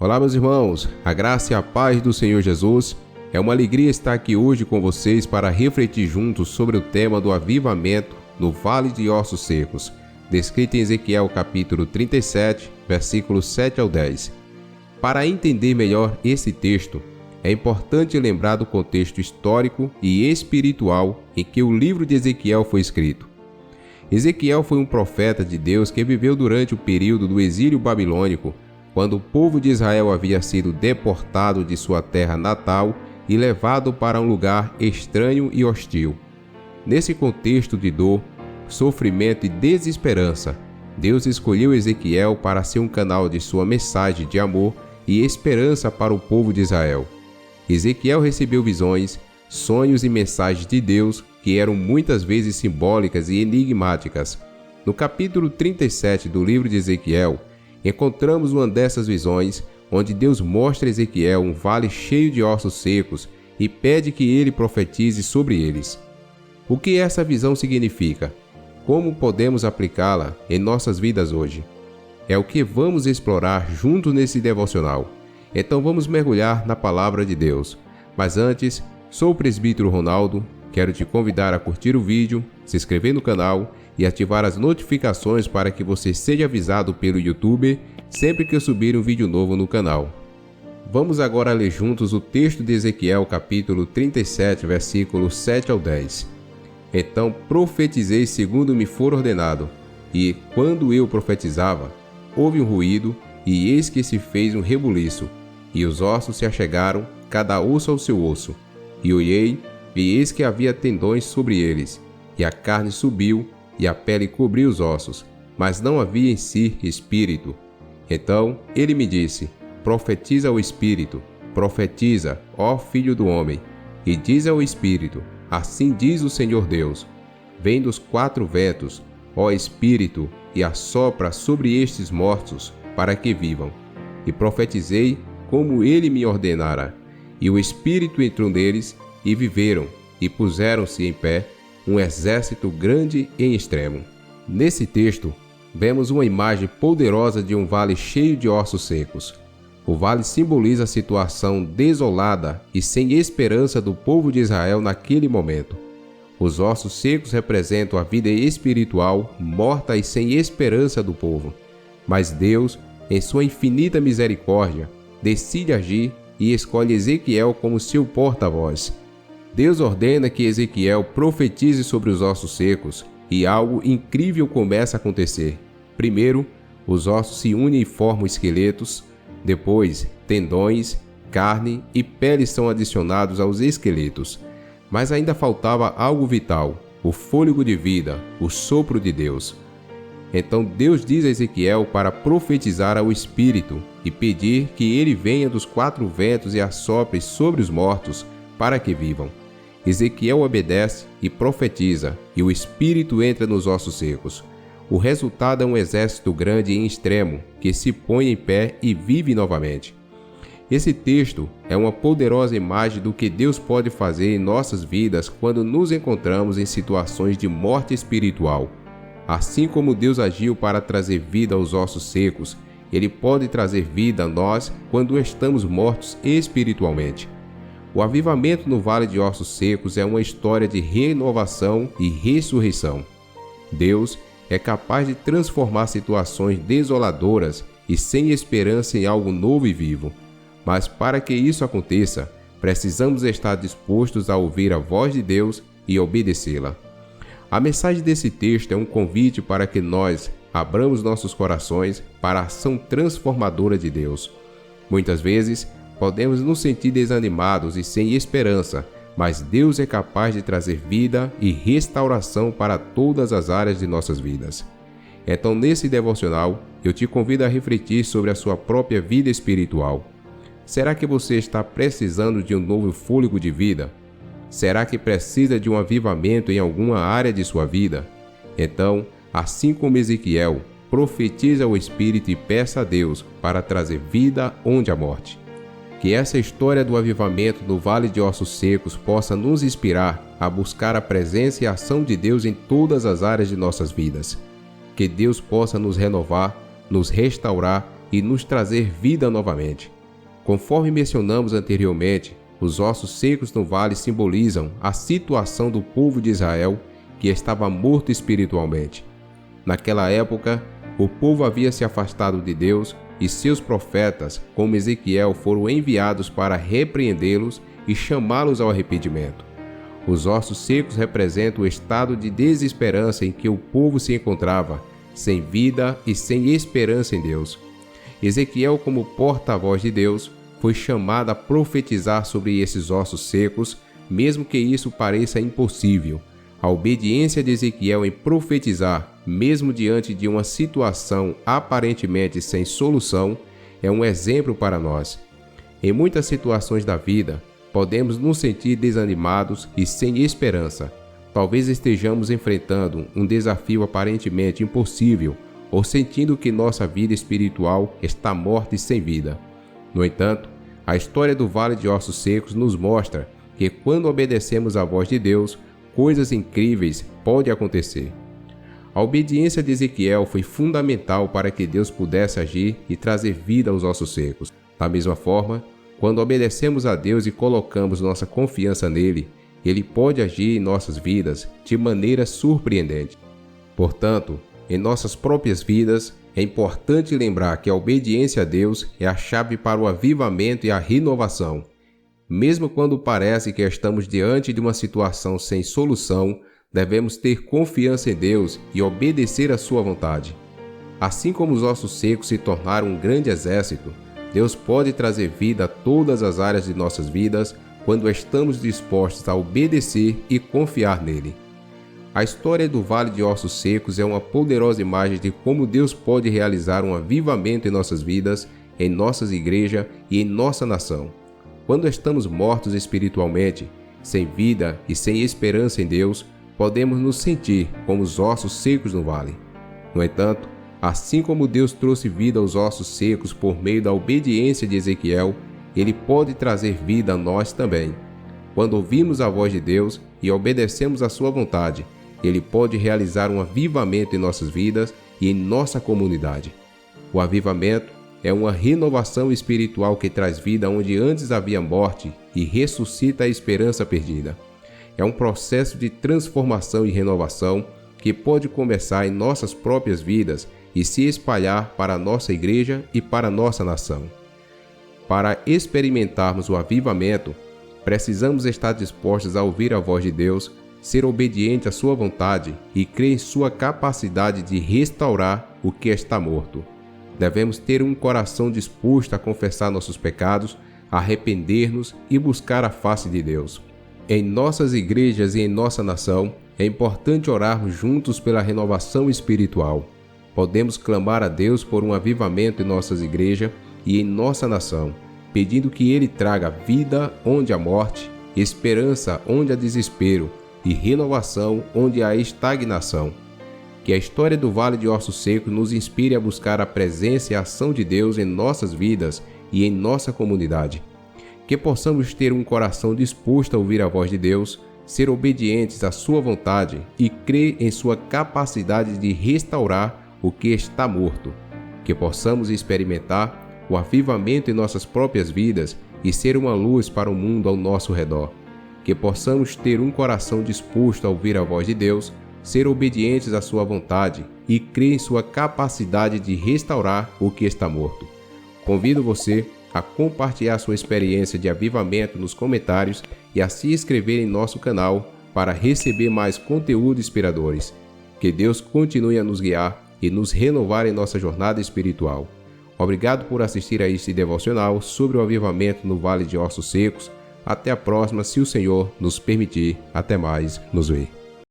Olá, meus irmãos, a graça e a paz do Senhor Jesus. É uma alegria estar aqui hoje com vocês para refletir juntos sobre o tema do avivamento no Vale de Ossos Secos, descrito em Ezequiel capítulo 37, versículos 7 ao 10. Para entender melhor esse texto, é importante lembrar do contexto histórico e espiritual em que o livro de Ezequiel foi escrito. Ezequiel foi um profeta de Deus que viveu durante o período do exílio babilônico, quando o povo de Israel havia sido deportado de sua terra natal e levado para um lugar estranho e hostil. Nesse contexto de dor, sofrimento e desesperança, Deus escolheu Ezequiel para ser um canal de sua mensagem de amor e esperança para o povo de Israel. Ezequiel recebeu visões, sonhos e mensagens de Deus que eram muitas vezes simbólicas e enigmáticas. No capítulo 37 do livro de Ezequiel, encontramos uma dessas visões, onde Deus mostra a Ezequiel um vale cheio de ossos secos e pede que ele profetize sobre eles. O que essa visão significa? Como podemos aplicá-la em nossas vidas hoje? É o que vamos explorar juntos nesse devocional. Então vamos mergulhar na palavra de Deus. Mas antes, sou o presbítero Ronaldo, quero te convidar a curtir o vídeo, se inscrever no canal e ativar as notificações para que você seja avisado pelo YouTube sempre que eu subir um vídeo novo no canal. Vamos agora ler juntos o texto de Ezequiel capítulo 37, versículos 7 ao 10. Então profetizei segundo me for ordenado, e quando eu profetizava, houve um ruído, e eis que se fez um rebuliço, e os ossos se achegaram, cada osso ao seu osso. E olhei, e eis que havia tendões sobre eles, e a carne subiu, e a pele cobriu os ossos, mas não havia em si espírito. Então ele me disse: profetiza ao espírito, profetiza, ó filho do homem, e diz ao espírito: assim diz o Senhor Deus: vem dos quatro ventos, ó espírito, e assopra sobre estes mortos, para que vivam. E profetizei como ele me ordenara. E o espírito entrou neles, e viveram, e puseram-se em pé, um exército grande em extremo. Nesse texto, vemos uma imagem poderosa de um vale cheio de ossos secos. O vale simboliza a situação desolada e sem esperança do povo de Israel naquele momento. Os ossos secos representam a vida espiritual morta e sem esperança do povo. Mas Deus, em sua infinita misericórdia, decide agir e escolhe Ezequiel como seu porta-voz. Deus ordena que Ezequiel profetize sobre os ossos secos, e algo incrível começa a acontecer. Primeiro, os ossos se unem e formam esqueletos. Depois, tendões, carne e pele são adicionados aos esqueletos. Mas ainda faltava algo vital: o fôlego de vida, o sopro de Deus. Então Deus diz a Ezequiel para profetizar ao Espírito e pedir que ele venha dos quatro ventos e assopre sobre os mortos, para que vivam. Ezequiel obedece e profetiza, e o Espírito entra nos ossos secos. O resultado é um exército grande em extremo, que se põe em pé e vive novamente. Esse texto é uma poderosa imagem do que Deus pode fazer em nossas vidas quando nos encontramos em situações de morte espiritual. Assim como Deus agiu para trazer vida aos ossos secos, Ele pode trazer vida a nós quando estamos mortos espiritualmente. O avivamento no Vale de Ossos Secos é uma história de renovação e ressurreição. Deus é capaz de transformar situações desoladoras e sem esperança em algo novo e vivo. Mas para que isso aconteça, precisamos estar dispostos a ouvir a voz de Deus e obedecê-la. A mensagem desse texto é um convite para que nós abramos nossos corações para a ação transformadora de Deus. Muitas vezes, podemos nos sentir desanimados e sem esperança, mas Deus é capaz de trazer vida e restauração para todas as áreas de nossas vidas. Então, nesse devocional, eu te convido a refletir sobre a sua própria vida espiritual. Será que você está precisando de um novo fôlego de vida? Será que precisa de um avivamento em alguma área de sua vida? Então, assim como Ezequiel, profetize ao Espírito e peça a Deus para trazer vida onde há morte. Que essa história do avivamento no Vale de Ossos Secos possa nos inspirar a buscar a presença e a ação de Deus em todas as áreas de nossas vidas. Que Deus possa nos renovar, nos restaurar e nos trazer vida novamente. Conforme mencionamos anteriormente, os ossos secos no vale simbolizam a situação do povo de Israel que estava morto espiritualmente. Naquela época, o povo havia se afastado de Deus e seus profetas, como Ezequiel, foram enviados para repreendê-los e chamá-los ao arrependimento. Os ossos secos representam o estado de desesperança em que o povo se encontrava, sem vida e sem esperança em Deus. Ezequiel, como porta-voz de Deus, foi chamado a profetizar sobre esses ossos secos, mesmo que isso pareça impossível. A obediência de Ezequiel em profetizar, mesmo diante de uma situação aparentemente sem solução, é um exemplo para nós. Em muitas situações da vida, podemos nos sentir desanimados e sem esperança. Talvez estejamos enfrentando um desafio aparentemente impossível ou sentindo que nossa vida espiritual está morta e sem vida. No entanto, a história do Vale de Ossos Secos nos mostra que quando obedecemos à voz de Deus, coisas incríveis podem acontecer. A obediência de Ezequiel foi fundamental para que Deus pudesse agir e trazer vida aos ossos secos. Da mesma forma, quando obedecemos a Deus e colocamos nossa confiança nele, Ele pode agir em nossas vidas de maneira surpreendente. Portanto, em nossas próprias vidas, é importante lembrar que a obediência a Deus é a chave para o avivamento e a renovação. Mesmo quando parece que estamos diante de uma situação sem solução, devemos ter confiança em Deus e obedecer à sua vontade. Assim como os ossos secos se tornaram um grande exército, Deus pode trazer vida a todas as áreas de nossas vidas quando estamos dispostos a obedecer e confiar nele. A história do Vale de Ossos Secos é uma poderosa imagem de como Deus pode realizar um avivamento em nossas vidas, em nossas igrejas e em nossa nação. Quando estamos mortos espiritualmente, sem vida e sem esperança em Deus, podemos nos sentir como os ossos secos no vale. No entanto, assim como Deus trouxe vida aos ossos secos por meio da obediência de Ezequiel, Ele pode trazer vida a nós também. Quando ouvimos a voz de Deus e obedecemos à sua vontade, Ele pode realizar um avivamento em nossas vidas e em nossa comunidade. O avivamento é uma renovação espiritual que traz vida onde antes havia morte e ressuscita a esperança perdida. É um processo de transformação e renovação que pode começar em nossas próprias vidas e se espalhar para a nossa igreja e para a nossa nação. Para experimentarmos o avivamento, precisamos estar dispostos a ouvir a voz de Deus, ser obediente à sua vontade e crer em sua capacidade de restaurar o que está morto. Devemos ter um coração disposto a confessar nossos pecados, arrepender-nos e buscar a face de Deus. Em nossas igrejas e em nossa nação, é importante orarmos juntos pela renovação espiritual. Podemos clamar a Deus por um avivamento em nossas igrejas e em nossa nação, pedindo que Ele traga vida onde há morte, esperança onde há desespero e renovação onde há estagnação. Que a história do Vale de Ossos Secos nos inspire a buscar a presença e a ação de Deus em nossas vidas e em nossa comunidade. Que possamos ter um coração disposto a ouvir a voz de Deus, ser obedientes à sua vontade e crer em sua capacidade de restaurar o que está morto. Que possamos experimentar o avivamento em nossas próprias vidas e ser uma luz para o mundo ao nosso redor. Que possamos ter um coração disposto a ouvir a voz de Deus, ser obedientes à sua vontade e crer em sua capacidade de restaurar o que está morto. Convido você a compartilhar sua experiência de avivamento nos comentários e a se inscrever em nosso canal para receber mais conteúdos inspiradores. Que Deus continue a nos guiar e nos renovar em nossa jornada espiritual. Obrigado por assistir a este devocional sobre o avivamento no Vale de Ossos Secos. Até a próxima, se o Senhor nos permitir. Até mais, nos vemos.